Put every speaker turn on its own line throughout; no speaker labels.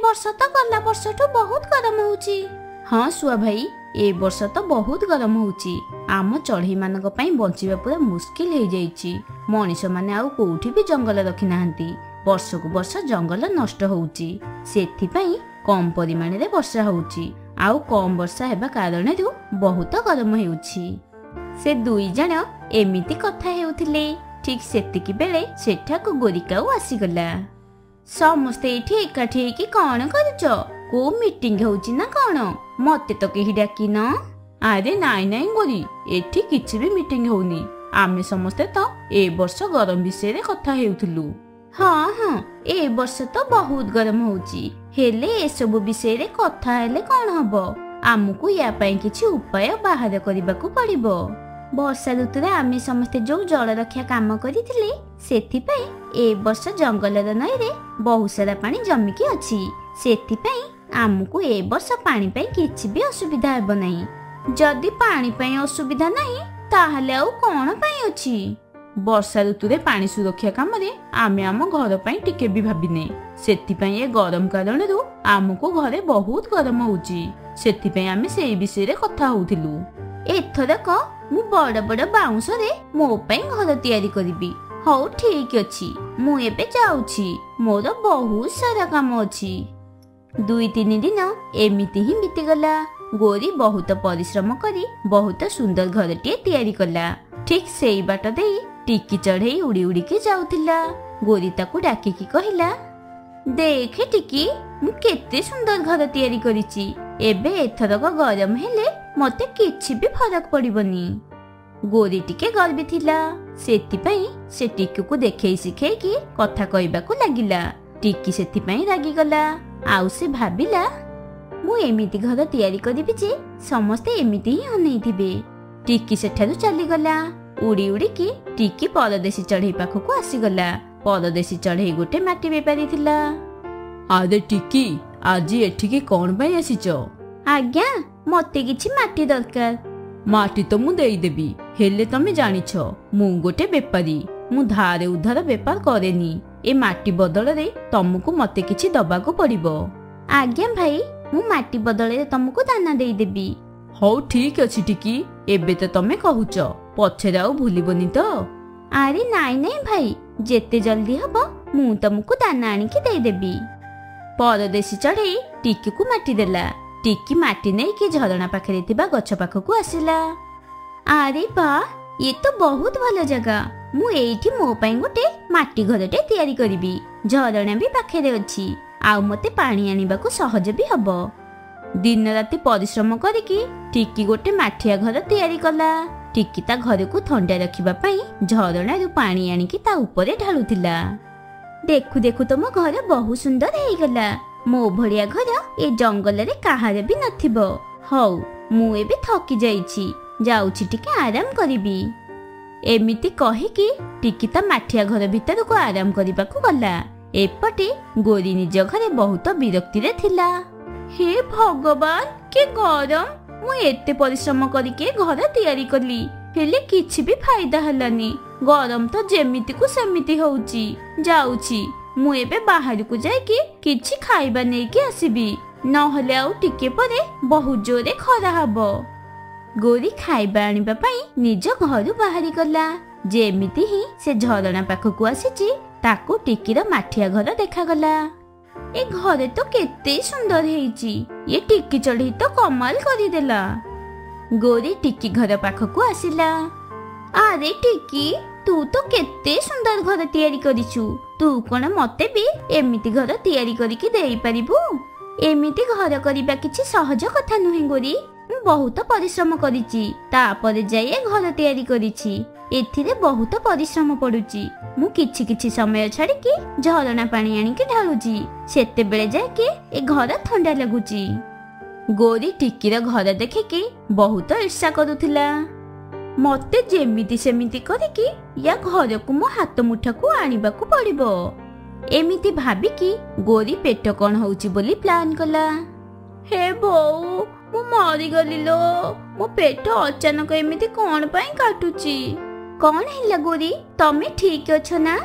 वर्ष तो गला वर्षठू बहुत गरम होउची। हाँ सुआ भाई, ए वर्ष तो बहुत गरम होउची। आम चढ़ई मानक पई बंचिबा पूरा मुश्किल हो जाइची। मनीष माने आउ कोउठी भी जंगल रखी नाहंती। वर्ष को वर्ष जंगल नष्ट होउची, सेथि पई कम परिमाण रे वर्षा होउची। आउ कम वर्षा हेबा कारणरू बहुत गरम हेउची। से दुई जण एमिति कथा हेउथिले। ठीक सेतिकी बेले सेठाको गोरिकाऊ आसीगला। समस्ते एठी एकाठी हेकी कौन करुच? को मीटिंग होउची ना कौन? मते तो केही डाकिन? अरे नाई नाई गोरी, एठी किछि भी मीटिंग होउनी। आमे समस्ते तो ए वर्ष गरम विषय रे कथा हेउथुलु। हाँ हाँ, ए वर्ष तो बहुत गरम होउची। हेले ए सब विषय रे कथा हेले कौन हबो? आमको या पई किछि उपाय बाहर करिबाकू पड़िबो। वर्षा ऋतुरे आमे समस्ते जो जल रक्षा काम करिथिले, सेथि पई ए वर्ष जंगलर नईरे बहुत सारा पानी जमिकी अछि। सेथि पई आमको ए वर्ष पानी पई किछि भी असुविधा हेबो नाही। जदि पानी पई असुविधा नाही ताहले आउ कोन पई अछि? वर्षा ऋतुरे पानी सुरक्षा काम रे आमे आम घर पई टिके भी भाबिने। सेथि पई ए गरम कारणरू आमको घरे बहुत गरम होउची। सेथि पई आमे सेई विषय रे कथा होउथिलु। एथरक मु बड़ बड़ बाउंस रे मो पई घर तयारी करिबी। हौ ठीक अछि, मु एबे जाउछि। मोर बहुत सारा काम अछि। 2-3 दिन एमिति ही बीती गला। गोरी बहुत परिश्रम करी बहुत सुंदर घरटिए तयारी कला। ठीक सेई बाट देई टिकी चढ़ई उड़ी उड़ी के जाउथिला। गोरी ताकू डाकिकी कहिला, देखे टिकी, मु केते सुंदर घर तयारी करिछि। एबे एथरक गरम हेले मते किछि भी फरक पड़िबनी। गोरी टिके गर्वी थिला। सेति पई से टिकी को देखै सिखै की कथा कहबाकू लागिला। टिकी सेति पई रागी गला। आउ से भाबिला, मु एमिति घर तयारी करिबि जे समस्ते एमिति ही अनैथिबे। टिकी सेठारु चली गला। उड़ी उड़ी की टिकी परदेशी चढ़ई पाखकू आसीगला। परदेशी चढ़ई गोटे माटी बेपारी थिला।
आदे टिकी, आज एठिके कोन पई आसीच?
आज्ञा, मते किछि माटी दरकार।
माटी तो मु देई देबी, हेले तमे जानिछ मु गोटे बेपारी। मु धारे उधार बेपार करेनी। ए माटी बदल रे तुमको मते किछि दबाको पड़िबो।
आज्ञा भाई, मु माटी बदल रे तुमको दाना देई देबी।
हौ ठीक अछि टिकी, एबे तो तमे कहूच, पछरे आउ भूलिबनी तो?
अरे नाई नाई भाई, जेते जल्दी हबो मु तुमको दाना आनी के देई देबी। परदेशी चढ़ई टिकी को माटी देला। टिकी माटी नहीं कि झरणा पाखरे थिबा गछ पाखकू आसिला। अरे बा, ये तो बहुत भल जगह। मु एठी मो पई गोटे माटी घरटे तयारी करिबी। झरणा भी पाखरे अछि। आउ मते पानी आनिबाकू सहज भी हबो। दिन राति परिश्रम करिकी टिकी गोटे माठिया घर तयारी कला। टिकी ता घर को ठंडा रखिबा पई झरणा रु पानी आनिकी ता ऊपरे ढालुथिला। देखु देखु तो मो घर बहुत सुंदर हेई गला। मो भड़िया घर ए जंगल रे काहारे भी नथिबो। हौ, मु एबे थकी जाईछि, जाउछि टिके आराम करिबी। एमिति कहिकी टिकी ता माठिया घर भीतर को आराम करिबाकू गला। एपटे गोरी निज घरे बहुत विरक्ति रे थिला। हे भगवान, के गरम! मु एते परिश्रम करिके घर तयारी कली, हेले किछि भी फायदा हलानी। गरम तो जेमिति को सेमिति होउची। जाउछि, मु एबे बाहर को जाइके किछि खाइबा नै के आसीबी, नहले आउ टिके परे बहुत जोरे खरा हबो। गोरी खाइबा आनिबा पई निज घरु बाहरी गला। जेमिति ही से झरणा पाखकू आसीची, ताकू टिकीर माठिया घर देखा गला। ए घरे तो केते सुंदर हेइची। ये टिकी चढ़ी तो कमाल करी देला। गोरी टिकी घर पाखकू आसिला। अरे टिकी, तू तो केते सुंदर घर तयारी करिछु। तू कोन मते भी एमिति घर तयारी करिकी देई परिबु? एमिति घर करिबा किछि सहज कथा नुहे गोरी। मु बहुत परिश्रम करिछि, तापर जाय घर तयारी करिछि। एथिरे बहुत परिश्रम पडुछि। मु किछि किछि समय छाडी कि झरणा पानी आनी के ढालुछि। सेते बेले जाय के ए घर ठंडा लागुछि। गोरी टिकीर घर देखिकी बहुत ईर्ष्या करुथिला। मते जेमिति सेमिति करिकी या घर को मो हाथ मुठा को आनिबाकू पड़िबो। एमिति भाबिकी गोरी पेट कौन होउछि बोली प्लान कला। हे बोऊ, मु मरी गली लो। मो पेट अचानक एमिति कौन पई काटुछि? कौन हैला गोरी, तमे ठीक अछ ना?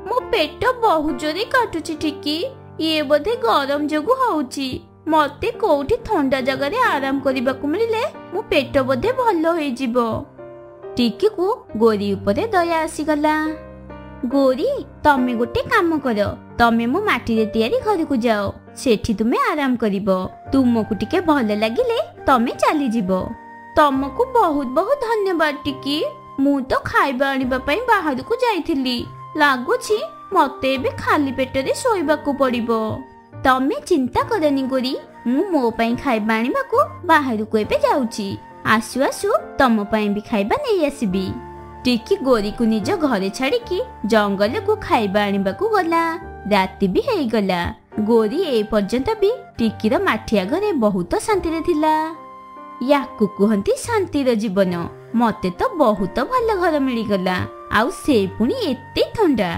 मो पेट बहुत जोरे काटुछि टिकी। ଇଏ ବୋଧେ ଗରମ ଯୋଗୁ ହଉଛି। ମତେ କୋଉଠି ଥଣ୍ଡା ଜାଗାରେ ଆରାମ କରିବାକୁ ମିଳିଲେ ମୋ ପେଟ ବୋଧେ ଭଲ ହେଇଯିବ। ଟିକିକୁ ଗୋରି ଉପରେ ଦୟା ଆସିଗଲା। ଗୋରି, ତମେ ଗୋଟେ କାମ କର, ତମେ ମୋ ମାଟିରେ ତିଆରି ଘରକୁ ଯାଅ। ସେଠି ତୁମେ ଆରାମ କରିବ। ତୁମକୁ ଟିକେ ଭଲ ଲାଗିଲେ ତମେ ଚାଲିଯିବ। ତମକୁ ବହୁତ ବହୁତ ଧନ୍ୟବାଦ ଟିକି। ମୁଁ ତ ଖାଇବା ଆଣିବା ପାଇଁ ବାହାରକୁ ଯାଇଥିଲି। ଲାଗୁଛି ମତେ ଏବେ ଖାଲି ପେଟରେ ଶୋଇବାକୁ ପଡିବ। ତମେ ଚିନ୍ତା କରନି ଗୋରି, ମୁଁ ମୋ ପାଇଁ ଖାଇବା ଆଣିବାକୁ ବାହାରକୁ ଏବେ ଯାଉଛି। ଆସୁ ଆସୁ ତମ ପାଇଁ ବି ଖାଇବା ନେଇ ଆସିବି। ଟିକି ଗୋରିକୁ ନିଜ ଘରେ ଛାଡିକି ଜଙ୍ଗଲକୁ ଖାଇବା ଆଣିବାକୁ ଗଲା। ରାତି ବି ହେଇଗଲା। ଗୋରି ଏ ପର୍ଯ୍ୟନ୍ତ ବି ଟିକିର ମାଠିଆ ଘରେ ବହୁତ ଶାନ୍ତିରେ ଥିଲା। ୟାକୁ କୁହନ୍ତି ଶାନ୍ତିର ଜୀବନ। ମତେ ତ ବହୁତ ଭଲ ଘର ମିଳିଗଲା, ଆଉ ସେ ପୁଣି ଏତେ ଥଣ୍ଡା।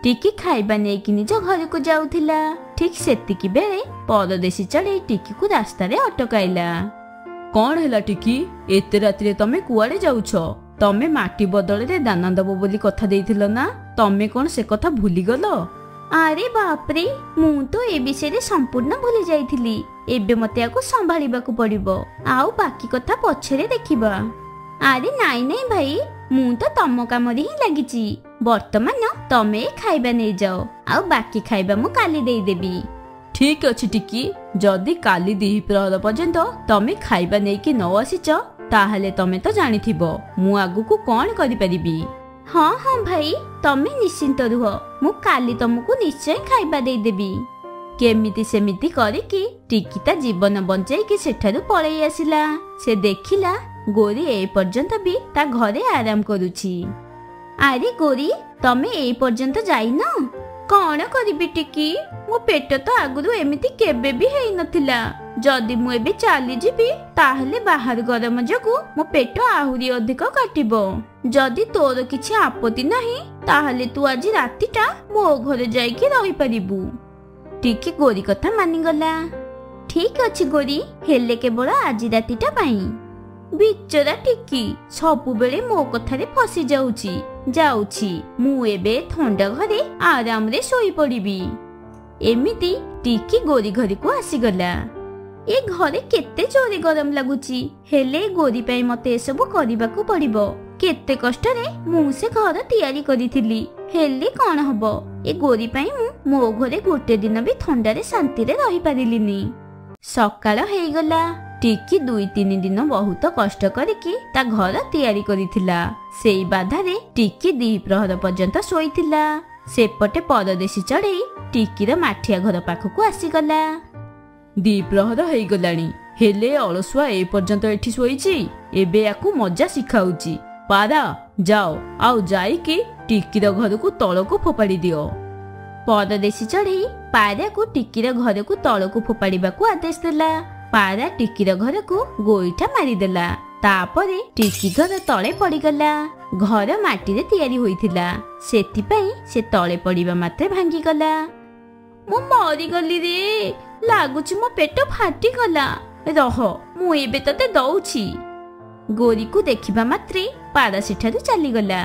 ଟିକି ଖାଇବା ନେଇକି ନିଜ ଘରକୁ ଯାଉଥିଲା। ଠିକ ସେତିକି ବେଳେ ପରଦେଶୀ ଚଢ଼େଇ ଟିକିକୁ ରାସ୍ତାରେ ଅଟକାଇଲା।
କଣ ହେଲା ଟିକି? ଏତେ ରାତିରେ ତମେ କୁଆଡେ ଯାଉଛ? ତମେ ମାଟି ବଦଳରେ ଦାନା ଦବ ବୋଲି କଥା ଦେଇଥିଲ ନା? ତମେ କଣ ସେ କଥା ଭୁଲିଗଲ?
ଆରେ ବାପରେ, ମୁଁ ତ ଏ ବିଷୟରେ ସମ୍ପୂର୍ଣ୍ଣ ଭୁଲି ଯାଇଥିଲି। ଏବେ ମତେ ୟାକୁ ସମ୍ଭାଳିବାକୁ ପଡିବ, ଆଉ ବାକି କଥା ପଛରେ ଦେଖିବା। ଆରେ ନାଇଁ ନାଇଁ ଭାଇ, ମୁଁ ତ ତମ କାମରେ ହିଁ ଲାଗିଛି। ବର୍ତ୍ତମାନ ତମେ ଖାଇବା ନେଇଯାଅ, ଆଉ ବାକି ଖାଇବା ମୁଁ କାଲି ଦେଇଦେବି।
ଠିକ ଅଛି ଟିକି, ଯଦି କାଲି ଦ୍ୱିପ୍ରହର ପର୍ଯ୍ୟନ୍ତ ତମେ ଖାଇବା ନେଇକି ନ ଆସିଛ, ତାହେଲେ ତମେ ତ ଜାଣିଥିବ ମୁଁ ଆଗକୁ କଣ କରିପାରିବି।
ହଁ ହଁ ଭାଇ, ତମେ ନିଶ୍ଚିନ୍ତ ରୁହ, ମୁଁ କାଲି ତମକୁ ନିଶ୍ଚୟ ଖାଇବା ଦେଇଦେବି।
କେମିତି ସେମିତି କରିକି ଟିକି ତା ଜୀବନ ବଞ୍ଚେଇକି ସେଠାରୁ ପଳେଇ ଆସିଲା। ସେ ଦେଖିଲା ଗୋରି ଏ ପର୍ଯ୍ୟନ୍ତ ବି ତା ଘରେ ଆରାମ କରୁଛି।
ଆରେ ଗୋରି, ତମେ ଏଇ ପର୍ଯ୍ୟନ୍ତ ଯାଇନ? କଣ କରିବି ଟିକି, ମୋ ପେଟ ତ ଆଗରୁ ଏମିତି କେବେ ବି ହେଇନଥିଲା। ଯଦି ମୁଁ ଏବେ ଚାଲିଯିବି, ତାହେଲେ ବାହାର ଗରମ ଯୋଗୁ ମୋ ପେଟ ଆହୁରି ଅଧିକ କାଟିବ। ଯଦି ତୋର କିଛି ଆପତ୍ତି ନାହିଁ, ତାହେଲେ ତୁ ଆଜି ରାତିଟା ମୋ ଘରେ ଯାଇକି ରହିପାରିବୁ।
ଟିକି ଗୋରି କଥା ମାନିଗଲା।
ଠିକ ଅଛି ଗୋରି, ହେଲେ କେବଳ ଆଜି ରାତିଟା ପାଇଁ। ବିଚରା ଟିକି ସବୁବେଳେ ମୋ କଥାରେ ଫସି ଯାଉଛି। ଯାଉଛି, ମୁଁ ଏବେ ଥଣ୍ଡା ଘରେ ଆରାମରେ ଶୋଇପଡିବି। ଏମିତି ଟିକି ଗୋରି ଘରକୁ ଆସିଗଲା। ଏ ଘରେ କେତେ ଜୋରେ ଗରମ ଲାଗୁଛି, ହେଲେ ଗୋରି ପାଇଁ ମତେ ଏସବୁ କରିବାକୁ ପଡିବ। କେତେ କଷ୍ଟରେ ମୁଁ ସେ ଘର ତିଆରି କରିଥିଲି, ହେଲେ କଣ ହବ, ଏ ଗୋରି ପାଇଁ ମୁଁ ମୋ ଘରେ ଗୋଟେ ଦିନ ବି ଥଣ୍ଡାରେ ଶାନ୍ତିରେ ରହିପାରିଲିନି। ସକାଳ ହେଇଗଲା। ଟିକି 2-3 ଦିନ ବହୁତ କଷ୍ଟ କରିକି ତା ଘର ତିଆରି କରିଥିଲା। ସେଇ ବାଧାରେ ଟିକି ଦ୍ୱିପ୍ରହର ପର୍ଯ୍ୟନ୍ତ ଶୋଇଥିଲା। ସେପଟେ ପରଦେଶୀ ଚଢ଼େଇ ଟିକିର ମାଠିଆ ଘର ପାଖକୁ ଆସିଗଲା।
ଦ୍ୱିପ୍ରହର ହେଇଗଲାଣି, ହେଲେ ଅଳସୁଆ ଏ ପର୍ଯ୍ୟନ୍ତ ଏଠି ଶୋଇଛି। ଏବେ ୟାକୁ ମଜା ଶିଖାଉଛି। ପାରା, ଯାଅ ଆଉ ଯାଇକି ଟିକିର ଘରକୁ ତଳକୁ ଫୋପାଡ଼ି ଦିଅ।
ପରଦେଶୀ ଚଢ଼େଇ ପାରାକୁ ଟିକିର ଘରକୁ ତଳକୁ ଫୋପାଡ଼ିବାକୁ ଆଦେଶ ଦେଲା। ପାରା ଟିକିର ଘରକୁ ଗୋଇଠା ମାରିଦେଲା। ତାପରେ ଟିକି ଘର ତଳେ ପଡିଗଲା। ଘର ମାଟିରେ ତିଆରି ହୋଇଥିଲା, ସେଥିପାଇଁ ସେ ତଳେ ପଡିବା ମାତ୍ରେ ଭାଙ୍ଗିଗଲା। ମୁଁ ମରିଗଲି ରେ, ଲାଗୁଛି ମୋ ପେଟ ଫାଟିଗଲା। ରହ, ମୁଁ ଏବେ ତତେ ଦଉଛି। ଗୋରିକୁ ଦେଖିବା ମାତ୍ରେ ପାରା ସେଠାରୁ ଚାଲିଗଲା।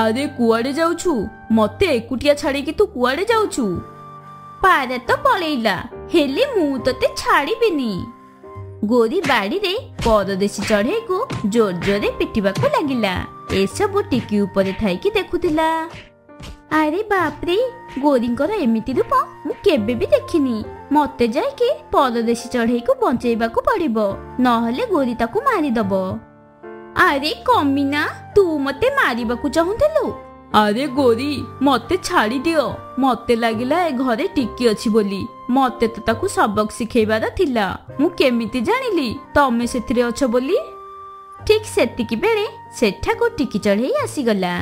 ଆରେ କୁଆଡେ ଯାଉଛୁ? ମତେ ଏକୁଟିଆ ଛାଡିକି ତୁ କୁଆଡେ ଯାଉଛୁ?
ପାରା ତ ପଳେଇଲା, ହେଲେ ମୁଁ ତତେ ଛାଡ଼ିବିନି। ଗୋରି ବାଡିରେ ପରଦେଶୀ ଚଢ଼େଇକୁ ଜୋର ଜୋରରେ ପିଟିବାକୁ ଲାଗିଲା। ଏସବୁ ଟିକି ଉପରେ ଥାଇକି ଦେଖୁଥିଲା। ଆରେ ବାପରେ, ଗୋରିଙ୍କର ଏମିତି ରୂପ ମୁଁ କେବେ ବି ଦେଖିନି। ମତେ ଯାଇକି ପରଦେଶୀ ଚଢ଼େଇକୁ ବଞ୍ଚେଇବାକୁ ପଡିବ, ନହେଲେ ଗୋରି ତାକୁ ମାରିଦବ। ଆରେ କମିନା, ତୁ ମତେ ମାରିବାକୁ ଚାହୁଁଥିଲୁ?
ଆରେ ଗୋରି, ମତେ ଛାଡି ଦିଅ। ମତେ ଲାଗିଲା ଏ ଘରେ ଟିକି ଅଛି ବୋଲି। ମତେ ତ ତାକୁ ସବକ ଶିଖେଇବାର ଥିଲା। ମୁଁ କେମିତି ଜାଣିଲି ତମେ ସେଥିରେ ଅଛ ବୋଲି?
ଠିକ ସେତିକି ବେଳେ ସେଠାକୁ ଟିକି ଚଢ଼େଇ ଆସିଗଲା।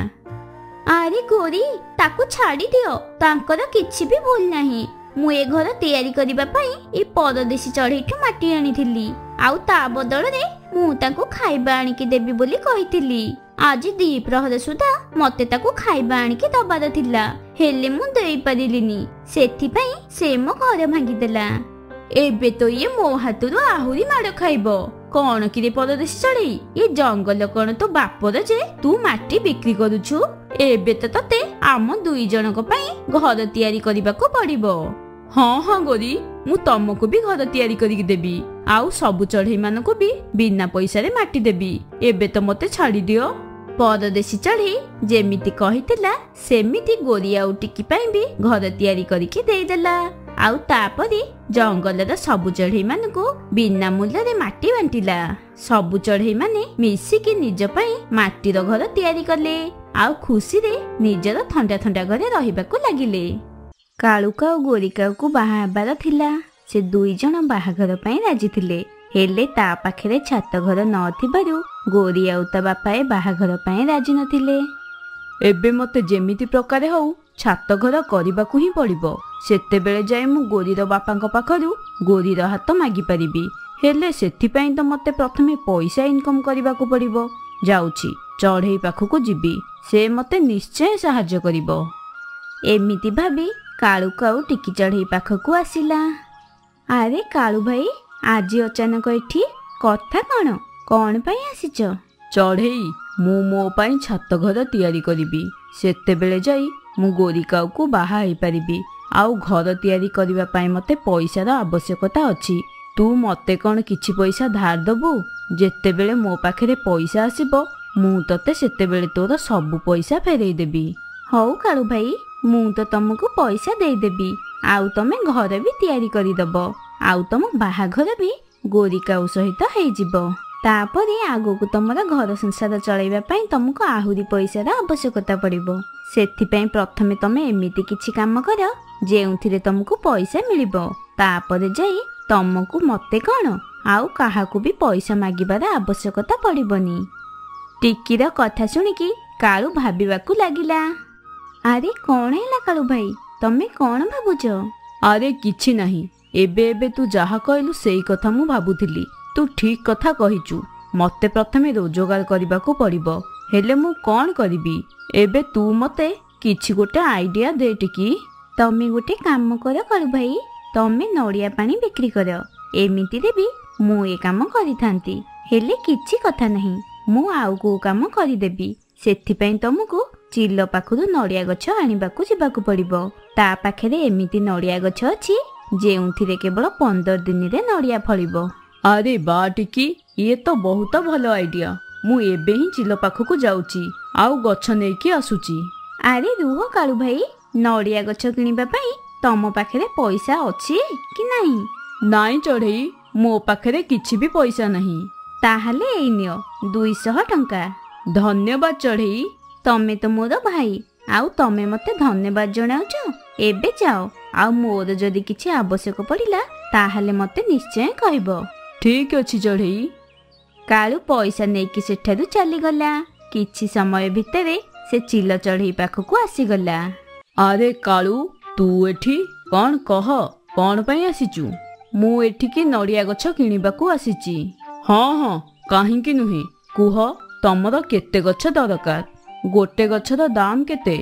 ଆରେ ଗୋରି, ତାକୁ ଛାଡ଼ି ଦିଅ, ତାଙ୍କର କିଛି ବି ଭୁଲ ନାହିଁ। ମୁଁ ଏ ଘର ତିଆରି କରିବା ପାଇଁ ଏ ପରଦେଶୀ ଚଢ଼େଇଠୁ ମାଟି ଆଣିଥିଲି, ଆଉ ତା ବଦଳରେ ମୁଁ ତାଙ୍କୁ ଖାଇବା ଆଣିକି ଦେବି ବୋଲି କହିଥିଲି। ଆଜି ଦ୍ୱିପ୍ରହର ସୁଦ୍ଧା ମତେ ତାକୁ ଖାଇବା ଆଣିକି ଦବାର ଥିଲା, ହେଲେ ମୁଁ ଦେଇପାରିଲିନି। ସେଥିପାଇଁ ସେ ମୋ ଘର ଭାଙ୍ଗିଦେଲା। ଏବେ ତ ଇଏ ମୋ ହାତରୁ ଆହୁରି ମାଡ଼ ଖାଇବ। କଣ କିରେ ପରଦେଶୀ ଚଢ଼େଇ, ଏ ଜଙ୍ଗଲ କଣ ତୋ ବାପର ଯେ ତୁ ମାଟି ବିକ୍ରି କରୁଛୁ? ଏବେ ତ ତତେ ଆମ 2 ଜଣଙ୍କ ପାଇଁ ଘର ତିଆରି କରିବାକୁ ପଡିବ।
ହଁ ହଁ ଗୋରି, ମୁଁ ତମକୁ ବି ଘର ତିଆରି କରିକି ଦେବି, ଆଉ ସବୁ ଚଢେଇ ମାନଙ୍କୁ ବି ବିନା ପଇସାରେ ମାଟି ଦେବି। ଏବେ ତ ମତେ ଛାଡିଦିଅ।
ପରଦେଶୀ ଚଢେଇ ଯେମିତି କହିଥିଲା ସେମିତି ଗୋରି ଆଉ ଟିକି ପାଇଁ ବି ଘର ତିଆରି କରିକି ଦେଇଦେଲା। ଆଉ ତାପରେ ଜଙ୍ଗଲର ସବୁ ଚଢେଇ ମାନଙ୍କୁ ବିନା ମୂଲ୍ୟରେ ମାଟି ବାଣ୍ଟିଲା। ସବୁ ଚଢେଇ ମାନେ ମିଶିକି ନିଜ ପାଇଁ ମାଟିର ଘର ତିଆରି କଲେ, ଆଉ ଖୁସିରେ ନିଜର ଥଣ୍ଡା ଥଣ୍ଡା ଘରେ ରହିବାକୁ ଲାଗିଲେ। କାଳୁକା ଆଉ ଗୋରିକାକୁ ବାହା ହେବାର ଥିଲା। ସେ 2 ଜଣ ବାହାଘର ପାଇଁ ରାଜି ଥିଲେ, ହେଲେ ତା ପାଖରେ ଛାତ ଘର ନଥିବାରୁ ଗୋରି ଆଉ ତା ବାପା ବାହାଘର ପାଇଁ ରାଜି ନଥିଲେ।
ଏବେ ମତେ ଯେମିତି ପ୍ରକାରେ ହଉ ଛାତ ଘର କରିବାକୁ ହିଁ ପଡିବ। ସେତେବେଳେ ଯାଏ ମୁଁ ଗୋରିର ବାପାଙ୍କ ପାଖରୁ ଗୋରିର ହାତ ମାଗିପାରିବି, ହେଲେ ସେଥିପାଇଁ ତ ମତେ ପ୍ରଥମେ ପଇସା ଇନକମ୍ କରିବାକୁ ପଡିବ। ଯାଉଛି, ଚଢେଇ ପାଖକୁ ଯିବି, ସେ ମତେ ନିଶ୍ଚୟ ସାହାଯ୍ୟ କରିବ।
ଏମିତି ଭାବି କାଳୁକା ଆଉ ଟିକି ଚଢେଇ ପାଖକୁ ଆସିଲା। ଆରେ କାଳୁ ଭାଇ, ଆଜି ଅଚାନକ ଏଠି କଥା କଣ ପାଇଁ ଆସିଛ?
ଚଢେଇ, ମୁଁ ମୋ ପାଇଁ ଛାତ ଘର ତିଆରି କରିବି। ସେତେବେଳେ ଯାଇ ମୁଁ ଗୋରିକାକୁ ବାହା ହେଇପାରିବି, ଆଉ ଘର ତିଆରି କରିବା ପାଇଁ ମତେ ପଇସାର ଆବଶ୍ୟକତା ଅଛି। ତୁ ମତେ କଣ କିଛି ପଇସା ଧାର ଦବୁ? ଯେତେବେଳେ ମୋ ପାଖରେ ପଇସା ଆସିବ ମୁଁ ତତେ ସେତେବେଳେ ତୋର ସବୁ ପଇସା ଫେରେଇ ଦେବି।
ହଉ କାଳୁ ଭାଇ, ମୁଁ ତ ତମକୁ ପଇସା ଦେଇଦେବି, ଆଉ ତମେ ଘର ବି ତିଆରି କରିଦବ, ଆଉ ତମ ବାହାଘର ବି ଗୋରିକାଉ ସହିତ ହେଇଯିବ। ତାପରେ ଆଗକୁ ତମର ଘର ସଂସାର ଚଳେଇବା ପାଇଁ ତମକୁ ଆହୁରି ପଇସାର ଆବଶ୍ୟକତା ପଡିବ। ସେଥିପାଇଁ ପ୍ରଥମେ ତମେ ଏମିତି କିଛି କାମ କର ଯେଉଁଥିରେ ତମକୁ ପଇସା ମିଳିବ। ତାପରେ ଯାଇ ତମକୁ ମତେ କଣ ଆଉ କାହାକୁ ବି ପଇସା ମାଗିବାର ଆବଶ୍ୟକତା ପଡିବନି। ଟିକିର କଥା ଶୁଣିକି କାଳୁ ଭାବିବାକୁ ଲାଗିଲା। ଆରେ କଣ ହେଲା କାଳୁ ଭାଇ, ତମେ କଣ ଭାବୁଛ?
ଆରେ କିଛି ନାହିଁ, ଏବେ ତୁ ଯାହା କହିଲୁ ସେଇ କଥା ମୁଁ ଭାବୁଥିଲି। ତୁ ଠିକ କଥା କହିଛୁ, ମତେ ପ୍ରଥମେ ରୋଜଗାର କରିବାକୁ ପଡିବ, ହେଲେ ମୁଁ କଣ କରିବି? ଏବେ ତୁ ମତେ କିଛି ଗୋଟେ ଆଇଡିଆ ଦେ ଟିକି।
ତମେ ଗୋଟେ କାମ କର କାଳୁ ଭାଇ, ତମେ ନଡିଆ ପାଣି ବିକ୍ରି କର। ଏମିତିରେ ବି ମୁଁ ଏ କାମ କରିଥାନ୍ତି, ହେଲେ କିଛି କଥା ନାହିଁ, ମୁଁ ଆଉ କୋଉ କାମ କରିଦେବି। ସେଥିପାଇଁ ତମକୁ ଚିଲ ପାଖରୁ ନଡିଆ ଗଛ ଆଣିବାକୁ ଯିବାକୁ ପଡିବ। ତା ପାଖରେ ଏମିତି ନଡିଆ ଗଛ ଅଛି ଯେଉଁଥିରେ କେବଳ 15 ଦିନରେ ନଡିଆ ଫଳିବ।
ଆରେ ବା ଟିକି, ଇଏ ତ ବହୁତ ଭଲ ଆଇଡିଆ। ମୁଁ ଏବେ ହିଁ ଚିଲ ପାଖକୁ ଯାଉଛି, ଆଉ ଗଛ ନେଇକି ଆସୁଛି।
ଆରେ ରୁହ କାଳୁ ଭାଇ, ନଡିଆ ଗଛ କିଣିବା ପାଇଁ ତମ ପାଖରେ ପଇସା ଅଛି କି ନାହିଁ?
ନାଇଁ ଚଢେଇ, ମୋ ପାଖରେ କିଛି ବି ପଇସା ନାହିଁ।
ତାହେଲେ ଏଇ ନିଅ 200 ଟଙ୍କା।
ଧନ୍ୟବାଦ ଚଢେଇ।
ତମେ ତ ମୋର ଭାଇ, ଆଉ ତମେ ମତେ ଧନ୍ୟବାଦ ଜଣାଉଛ। ଏବେ ଯାଅ, ଆଉ ମୋର ଯଦି କିଛି ଆବଶ୍ୟକ ପଡିଲା ତାହେଲେ ମତେ ନିଶ୍ଚୟ କହିବ।
ଠିକ ଅଛି ଚଢେଇ।
କାଳୁ ପଇସା ନେଇକି ସେଠାରୁ ଚାଲିଗଲା। କିଛି ସମୟ ଭିତରେ ସେ ଚିଲ ଚଢେଇ ପାଖକୁ ଆସିଗଲା।
ଆରେ କାଳୁ, ତୁ ଏଠି କଣ କହ, କଣ ପାଇଁ ଆସିଛୁ? ମୁଁ ଏଠିକି ନଡିଆ ଗଛ କିଣିବାକୁ ଆସିଛି। ହଁ, କାହିଁକି ନୁହେଁ, କୁହ ତମର କେତେ ଗଛ ଦରକାର? ଗୋଟେ ଗଛର ଦାମ କେତେ?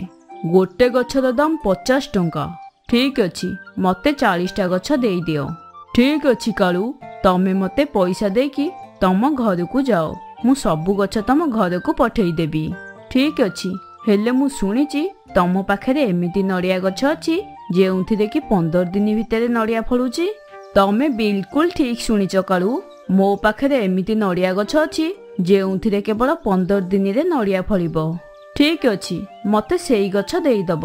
ଗୋଟେ ଗଛର ଦାମ 50 ଟଙ୍କା। ଠିକ ଅଛି, ମତେ 40ଟା ଗଛ ଦେଇଦିଅ। ଠିକ ଅଛି କାଳୁ, ତମେ ମତେ ପଇସା ଦେଇକି ତମ ଘରକୁ ଯାଅ, ମୁଁ ସବୁ ଗଛ ତମ ଘରକୁ ପଠେଇଦେବି। ଠିକ ଅଛି, ହେଲେ ମୁଁ ଶୁଣିଛି ତମ ପାଖରେ ଏମିତି ନଡିଆ ଗଛ ଅଛି ଯେଉଁଥିରେ କି 15 ଦିନ ଭିତରେ ନଡିଆ ଫଳୁଛି। ତମେ ବିଲକୁଲ ଠିକ ଶୁଣିଛ କାଳୁ, ମୋ ପାଖରେ ଏମିତି ନଡିଆ ଗଛ ଅଛି ଯେଉଁଥିରେ କେବଳ 15 ଦିନରେ ନଡିଆ ଫଳିବ। ଠିକ ଅଛି, ମତେ ସେଇ ଗଛ ଦେଇଦବ।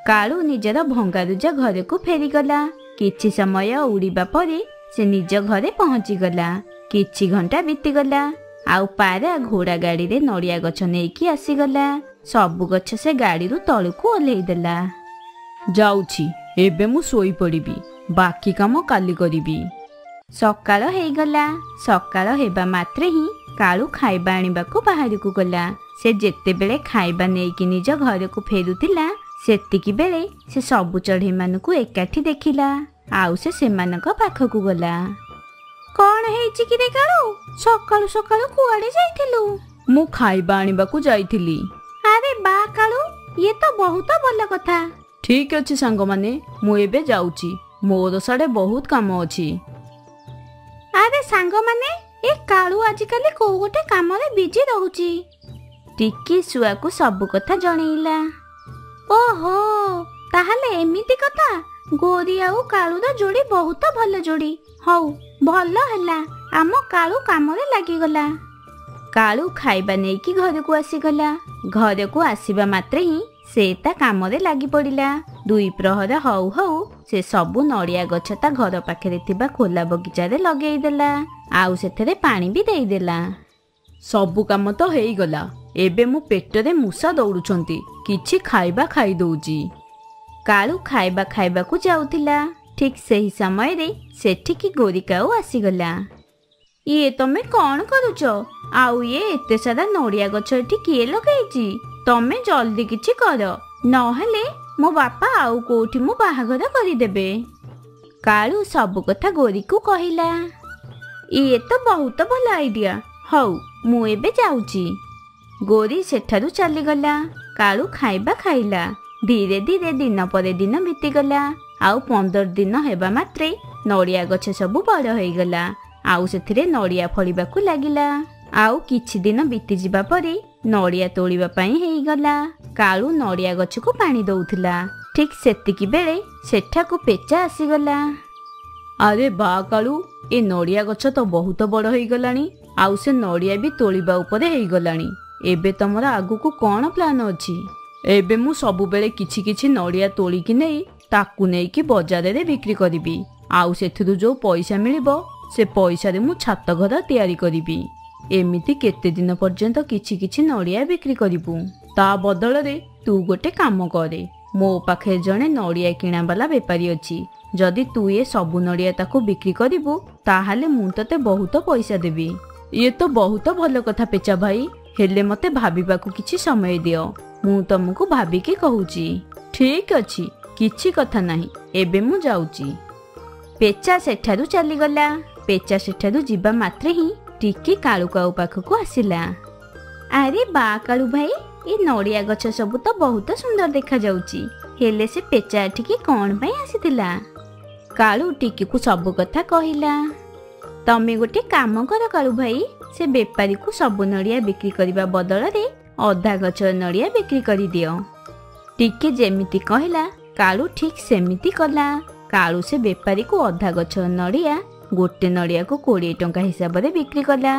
କାଳୁ ନିଜର ଭଙ୍ଗାରୁଜା ଘରକୁ ଫେରିଗଲା। କିଛି ସମୟ ଉଡ଼ିବା ପରେ ସେ ନିଜ ଘରେ ପହଞ୍ଚିଗଲା। କିଛି ଘଣ୍ଟା ବିତିଗଲା, ଆଉ ପାରା ଘୋଡ଼ା ଗାଡ଼ିରେ ନଡ଼ିଆ ଗଛ ନେଇକି ଆସିଗଲା। ସବୁ ଗଛ ସେ ଗାଡ଼ିରୁ ତଳକୁ ଓହ୍ଲେଇ ଦେଲା।
ଯାଉଛି, ଏବେ ମୁଁ ଶୋଇପଡ଼ିବି, ବାକି କାମ କାଲି କରିବି।
ସକାଳ ହେଇଗଲା। ସକାଳ ହେବା ମାତ୍ରେ ହିଁ କାଳୁ ଖାଇବା ଆଣିବାକୁ ବାହାରକୁ ଗଲା। ସେ ଯେତେବେଳେ ଖାଇବା ନେଇକି ନିଜ ଘରକୁ ଫେରୁଥିଲା ସେତିକି ବେଳେ ସେ ସବୁ ଚଢ଼େଇମାନଙ୍କୁ ଏକାଠି ଦେଖିଲା, ଆଉ ସେ ସେମାନଙ୍କ ପାଖକୁ ଗଲା। କଣ ହେଇଛି କି ରେ କାଳୁ? ସକାଳୁ ସକାଳୁ କୁଆଡେ ଯାଇଥିଲୁ?
ମୁଁ ଖାଇବା ଆଣିବାକୁ ଯାଇଥିଲି।
ଆରେ ବା କାଳୁ, ଇଏ ତ ବହୁତ ଭଲ କଥା।
ଠିକ ଅଛି ସାଙ୍ଗମାନେ, ମୁଁ ଏବେ ଯାଉଛି, ମୋର ସାଡେ ବହୁତ କାମ ଅଛି।
ଆରେ ସାଙ୍ଗମାନେ, ଏ କାଳୁ ଆଜିକାଲି କୋଉ ଗୋଟେ କାମରେ ବିଜି ରହୁଛି। ଟିକି ଶୁଆକୁ ସବୁ କଥା ଜଣେଇଲା। ଓହୋ, ତାହେଲେ ଏମିତି କଥା। ଗୋରି ଆଉ କାଳୁର ଯୋଡ଼ି ବହୁତ ଭଲ ଯୋଡ଼ି। ହଉ, ଭଲ ହେଲା, ଆମ କାଳୁ କାମରେ ଲାଗିଗଲା। କାଳୁ ଖାଇବା ନେଇକି ଘରକୁ ଆସିଗଲା। ଘରକୁ ଆସିବା ମାତ୍ରେ ହିଁ ସେ ତା କାମରେ ଲାଗି ପଡ଼ିଲା। 2 ପ୍ରହର ହଉ ହଉ ସେ ସବୁ ନଡ଼ିଆ ଗଛ ତା ଘର ପାଖରେ ଥିବା ଖୋଲା ବଗିଚାରେ ଲଗେଇଦେଲା। ଆଉ ସେଥିରେ ପାଣି ବି ଦେଇଦେଲା।
ସବୁ କାମ ତ ହେଇଗଲା। ଏବେ ମୋ ପେଟରେ ମୂଷା ଦୌଡୁଛନ୍ତି, କିଛି ଖାଇବା ଖାଇଦଉଛି।
କାଳୁ ଖାଇବା ଖାଇବାକୁ ଯାଉଥିଲା। ଠିକ୍ ସେହି ସମୟରେ ସେଠିକି ଗୋରିକାଉ ଆସିଗଲା। ଇଏ ତମେ କ'ଣ କରୁଛ? ଆଉ ଇଏ ଏତେ ସାରା ନଡ଼ିଆ ଗଛ ଏଠି କିଏ ଲଗେଇଛି? ତମେ ଜଲ୍ଦି କିଛି କର, ନହେଲେ ମୋ ବାପା ଆଉ କୋଉଠି ମୋ ବାହାଘର କରିଦେବେ। କାଳୁ ସବୁ କଥା ଗୋରିକୁ କହିଲା। ଇଏ ତ ବହୁତ ଭଲ ଆଇଡିଆ। ହଉ, ମୁଁ ଏବେ ଯାଉଛି। ଗୋରି ସେଠାରୁ ଚାଲିଗଲା। କାଳୁ ଖାଇବା ଖାଇଲା। ଧୀରେ ଧୀରେ ଦିନ ପରେ ଦିନ ବିତିଗଲା। ଆଉ 15 ଦିନ ହେବା ମାତ୍ରେ ନଡ଼ିଆ ଗଛ ସବୁ ବଡ଼ ହେଇଗଲା। ଆଉ ସେଥିରେ ନଡ଼ିଆ ଫଳିବାକୁ ଲାଗିଲା। ଆଉ କିଛି ଦିନ ବିତିଯିବା ପରେ ନଡ଼ିଆ ତୋଳିବା ପାଇଁ ହେଇଗଲା। କାଳୁ ନଡ଼ିଆ ଗଛକୁ ପାଣି ଦଉଥିଲା। ଠିକ୍ ସେତିକି ବେଳେ ସେଠାକୁ ପେଚା ଆସିଗଲା।
ଆରେ ବା କାଳୁ, ଏ ନଡ଼ିଆ ଗଛ ତ ବହୁତ ବଡ଼ ହେଇଗଲାଣି। ଆଉ ସେ ନଡ଼ିଆ ବି ତୋଳିବା ଉପରେ ହେଇଗଲାଣି। ଏବେ ତମର ଆଗକୁ କ'ଣ ପ୍ଲାନ୍ ଅଛି? ଏବେ ମୁଁ ସବୁବେଳେ କିଛି କିଛି ନଡ଼ିଆ ତୋଳିକି ନେଇ ତାକୁ ନେଇକି ବଜାରରେ ବିକ୍ରି କରିବି। ଆଉ ସେଥିରୁ ଯୋଉ ପଇସା ମିଳିବ ସେ ପଇସାରେ ମୁଁ ଛାତ ଘର ତିଆରି କରିବି। ଏମିତି କେତେ ଦିନ ପର୍ଯ୍ୟନ୍ତ କିଛି କିଛି ନଡ଼ିଆ ବିକ୍ରି କରିବୁ। ତା ବଦଳରେ ତୁ ଗୋଟେ କାମ କରେ। ମୋ ପାଖରେ ଜଣେ ନଡ଼ିଆ କିଣାବାଲା ବେପାରୀ ଅଛି। ଯଦି ତୁ ଏ ସବୁ ନଡ଼ିଆ ତାକୁ ବିକ୍ରି କରିବୁ ତାହେଲେ ମୁଁ ତତେ ବହୁତ ପଇସା ଦେବି। ଇଏ ତ ବହୁତ ଭଲ କଥା ପେଚା ଭାଇ, ହେଲେ ମତେ ଭାବିବାକୁ କିଛି ସମୟ ଦିଅ। ମୁଁ ତମକୁ ଭାବିକି କହୁଛି। ଠିକ୍ ଅଛି, କିଛି କଥା ନାହିଁ, ଏବେ ମୁଁ ଯାଉଛି।
ପେଚା ସେଠାରୁ ଚାଲିଗଲା। ପେଚା ସେଠାରୁ ଯିବା ମାତ୍ରେ ହିଁ ଟିକି କାଳୁ କାଉ ପାଖକୁ ଆସିଲା। ଆରେ ବା କାଳୁ ଭାଇ, ଏ ନଡ଼ିଆ ଗଛ ସବୁ ତ ବହୁତ ସୁନ୍ଦର ଦେଖାଯାଉଛି। ହେଲେ ସେ ପେଚା ଏଠିକି କ'ଣ ପାଇଁ ଆସିଥିଲା? କାଳୁ ଟିକିକୁ ସବୁ କଥା କହିଲା। ତମେ ଗୋଟେ କାମ କର କାଳୁ ଭାଇ, ସେ ବେପାରୀକୁ ସବୁ ନଡ଼ିଆ ବିକ୍ରି କରିବା ବଦଳରେ ଅଧା ଗଛର ନଡ଼ିଆ ବିକ୍ରି କରିଦିଅ। ଟିକି ଯେମିତି କହିଲା କାଳୁ ଠିକ୍ ସେମିତି କଲା। କାଳୁ ସେ ବେପାରୀକୁ ଅଧା ଗଛର ନଡ଼ିଆ ଗୋଟେ ନଡ଼ିଆକୁ 20 ଟଙ୍କା ହିସାବରେ ବିକ୍ରି କଲା।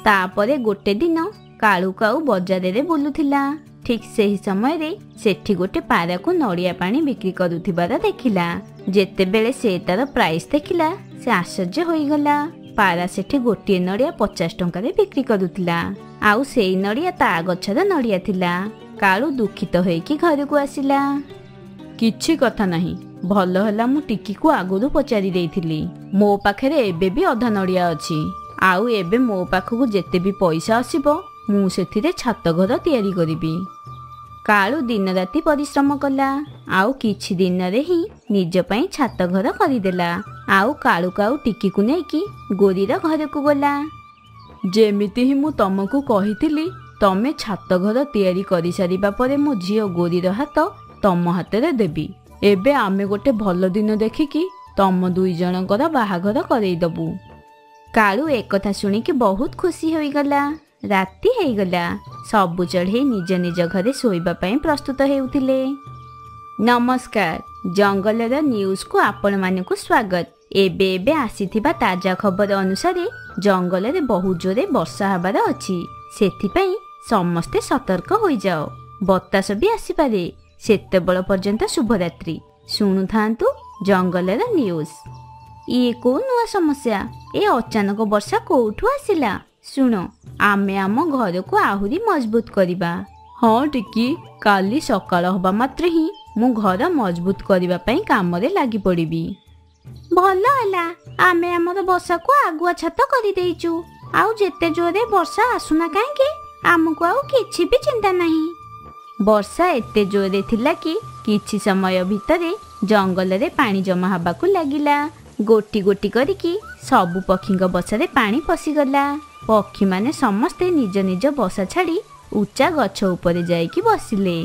ତାପରେ ଗୋଟେ ଦିନ କାଳୁ କାଉ ବଜାରରେ ବୁଲୁଥିଲା। ଠିକ୍ ସେହି ସମୟରେ ସେଠି ଗୋଟେ ପାରାକୁ ନଡ଼ିଆ ପାଣି ବିକ୍ରି କରୁଥିବାର ଦେଖିଲା। ଯେତେବେଳେ ସେ ତାର ପ୍ରାଇସ୍ ଦେଖିଲା ସେ ଆଶ୍ଚର୍ଯ୍ୟ ହୋଇଗଲା। ପାରା ସେଠି ଗୋଟିଏ ନଡ଼ିଆ 50 ଟଙ୍କାରେ ବିକ୍ରି କରୁଥିଲା। ଆଉ ସେଇ ନଡ଼ିଆ ତା ଗଛର ନଡ଼ିଆ ଥିଲା। କାଳୁ ଦୁଃଖିତ ହୋଇକି ଘରକୁ ଆସିଲା।
କିଛି କଥା ନାହିଁ, ଭଲ ହେଲା ମୁଁ ଟିକିକୁ ଆଗରୁ ପଚାରି ଦେଇଥିଲି। ମୋ ପାଖରେ ଏବେ ବି ଅଧା ନଡ଼ିଆ ଅଛି। ଆଉ ଏବେ ମୋ ପାଖକୁ ଯେତେ ବି ପଇସା ଆସିବ ମୁଁ ସେଥିରେ ଛାତ ଘର ତିଆରି କରିବି।
କାଳୁ ଦିନ ରାତି ପରିଶ୍ରମ କଲା। ଆଉ କିଛି ଦିନରେ ହିଁ ନିଜ ପାଇଁ ଛାତ ଘର କରିଦେଲା। ଆଉ କାଳୁ କାଉ ଟିକିକୁ ନେଇକି ଗୋରିର ଘରକୁ ଗଲା।
ଯେମିତି ହିଁ ମୁଁ ତମକୁ କହିଥିଲି, ତମେ ଛାତ ଘର ତିଆରି କରିସାରିବା ପରେ ମୋ ଝିଅ ଗୋରିର ହାତ ତମ ହାତରେ ଦେବି। ଏବେ ଆମେ ଗୋଟେ ଭଲ ଦିନ ଦେଖିକି ତମ 2 ଜଣଙ୍କର ବାହାଘର କରେଇଦବୁ।
କାଳୁ ଏକଥା ଶୁଣିକି ବହୁତ ଖୁସି ହୋଇଗଲା। ରାତି ହେଇଗଲା। ସବୁ ଚଢ଼େଇ ନିଜ ନିଜ ଘରେ ଶୋଇବା ପାଇଁ ପ୍ରସ୍ତୁତ ହେଉଥିଲେ। ନମସ୍କାର, ଜଙ୍ଗଲର ନ୍ୟୁଜ୍କୁ ଆପଣମାନଙ୍କୁ ସ୍ୱାଗତ। ଏବେ ଏବେ ଆସିଥିବା ତାଜା ଖବର ଅନୁସାରେ ଜଙ୍ଗଲରେ ବହୁତ ଜୋରେ ବର୍ଷା ହେବାର ଅଛି। ସେଥିପାଇଁ ସମସ୍ତେ ସତର୍କ ହୋଇଯାଅ। ବତାସ ବି ଆସିପାରେ। ସେତେବେଳ ପର୍ଯ୍ୟନ୍ତ ଶୁଭରାତ୍ରି। ଶୁଣୁଥାନ୍ତୁ ଜଙ୍ଗଲର ନ୍ୟୁଜ୍। ଇଏ କୋଉ ନୂଆ ସମସ୍ୟା? ଏ ଅଚାନକ ବର୍ଷା କୋଉଠୁ ଆସିଲା? ଶୁଣ, ଆମେ ଆମ ଘରକୁ ଆହୁରି ମଜବୁତ କରିବା।
ହଁ ଟିକି, କାଲି ସକାଳ ହେବା ମାତ୍ରେ ହିଁ ମୁଁ ଘର ମଜବୁତ କରିବା ପାଇଁ କାମରେ ଲାଗି ପଡ଼ିବି।
ଭଲ ହେଲା, ଆମେ ଆମର ବର୍ଷାକୁ ଆଗୁଆ ଛାତ କରିଦେଇଛୁ। ଆଉ ଯେତେ ଜୋରରେ ବର୍ଷା ଆସୁନା କାହିଁକି ଆମକୁ ଆଉ କିଛି ବି ଚିନ୍ତା ନାହିଁ। ବର୍ଷା ଏତେ ଜୋରରେ ଥିଲା କି କିଛି ସମୟ ଭିତରେ ଜଙ୍ଗଲରେ ପାଣି ଜମା ହେବାକୁ ଲାଗିଲା। ଗୋଟି ଗୋଟି କରିକି ସବୁ ପକ୍ଷୀଙ୍କ ବସାରେ ପାଣି ପଶିଗଲା। ପକ୍ଷୀମାନେ ସମସ୍ତେ ନିଜ ନିଜ ବସା ଛାଡ଼ି ଉଚ୍ଚା ଗଛ ଉପରେ ଯାଇକି ବସିଲେ।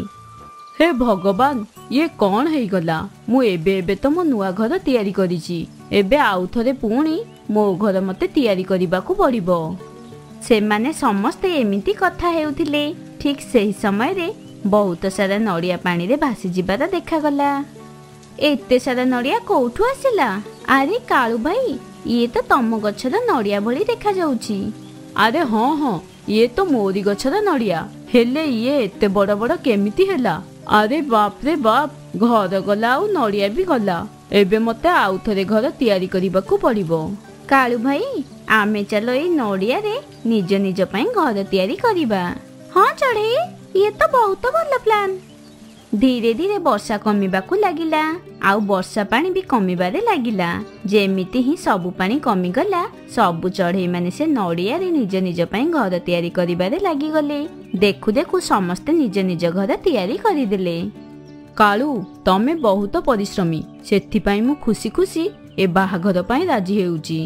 ହେ ଭଗବାନ, ଇଏ କ'ଣ ହେଇଗଲା? ମୁଁ ଏବେ ଏବେ ତ ମୋ ନୂଆ ଘର ତିଆରି କରିଛି। ଏବେ ଆଉ ଥରେ ପୁଣି ମୋ ଘର ମତେ ତିଆରି କରିବାକୁ ପଡ଼ିବ।
ସେମାନେ ସମସ୍ତେ ଏମିତି କଥା ହେଉଥିଲେ। ଠିକ୍ ସେହି ସମୟରେ ବହୁତ ସାରା ନଡ଼ିଆ ପାଣିରେ ଭାସି ଯିବାର ଦେଖାଗଲା। ଏତେ ସାରା ନଡ଼ିଆ କୋଉଠୁ ଆସିଲା? ଆରେ କାଳୁ ଭାଇ, ଇଏ ତ ତମ ଗଛର ନଡ଼ିଆ ଭଳି ଦେଖାଯାଉଛି।
ଆରେ ହଁ ହଁ, ଇଏ ତ ମୋରି ଗଛର ନଡ଼ିଆ। ହେଲେ ଇଏ ଏତେ ବଡ଼ ବଡ଼ କେମିତି ହେଲା? ଆରେ ବାପରେ ବାପ, ଘର ଗଲା ଆଉ ନଡ଼ିଆ ବି ଗଲା। ଏବେ ମତେ ଆଉ ଥରେ ଘର ତିଆରି କରିବାକୁ ପଡ଼ିବ।
କାଳୁ ଭାଇ, ଆମେ ଚାଲ ଏଇ ନଡ଼ିଆରେ ନିଜ ନିଜ ପାଇଁ ଘର ତିଆରି କରିବା। ହଁ ଚଢ଼େଇ, ଇଏ ତ ବହୁତ ଭଲ ପ୍ଲାନ୍। ଧୀରେ ଧୀରେ ବର୍ଷା କମିବାକୁ ଲାଗିଲା ଆଉ ବର୍ଷା ପାଣି ବି କମିବାରେ ଲାଗିଲା। ଯେମିତି ହିଁ ସବୁ ପାଣି କମିଗଲା, ସବୁ ଚଢ଼େଇ ମାନେ ସେ ନଡ଼ିଆରେ ନିଜ ନିଜ ପାଇଁ ଘର ତିଆରି କରିବାରେ ଲାଗିଗଲେ। ଦେଖୁ ଦେଖୁ ସମସ୍ତେ ନିଜ ନିଜ ଘର ତିଆରି କରିଦେଲେ।
କାଳୁ, ତମେ ବହୁତ ପରିଶ୍ରମୀ, ସେଥିପାଇଁ ମୁଁ ଖୁସି ଖୁସି ଏ ବାହାଘର ପାଇଁ ରାଜି ହେଉଛି।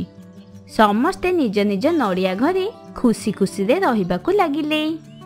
ସମସ୍ତେ ନିଜ ନିଜ ନଡ଼ିଆ ଘରେ ଖୁସି ଖୁସିରେ ରହିବାକୁ ଲାଗିଲେ।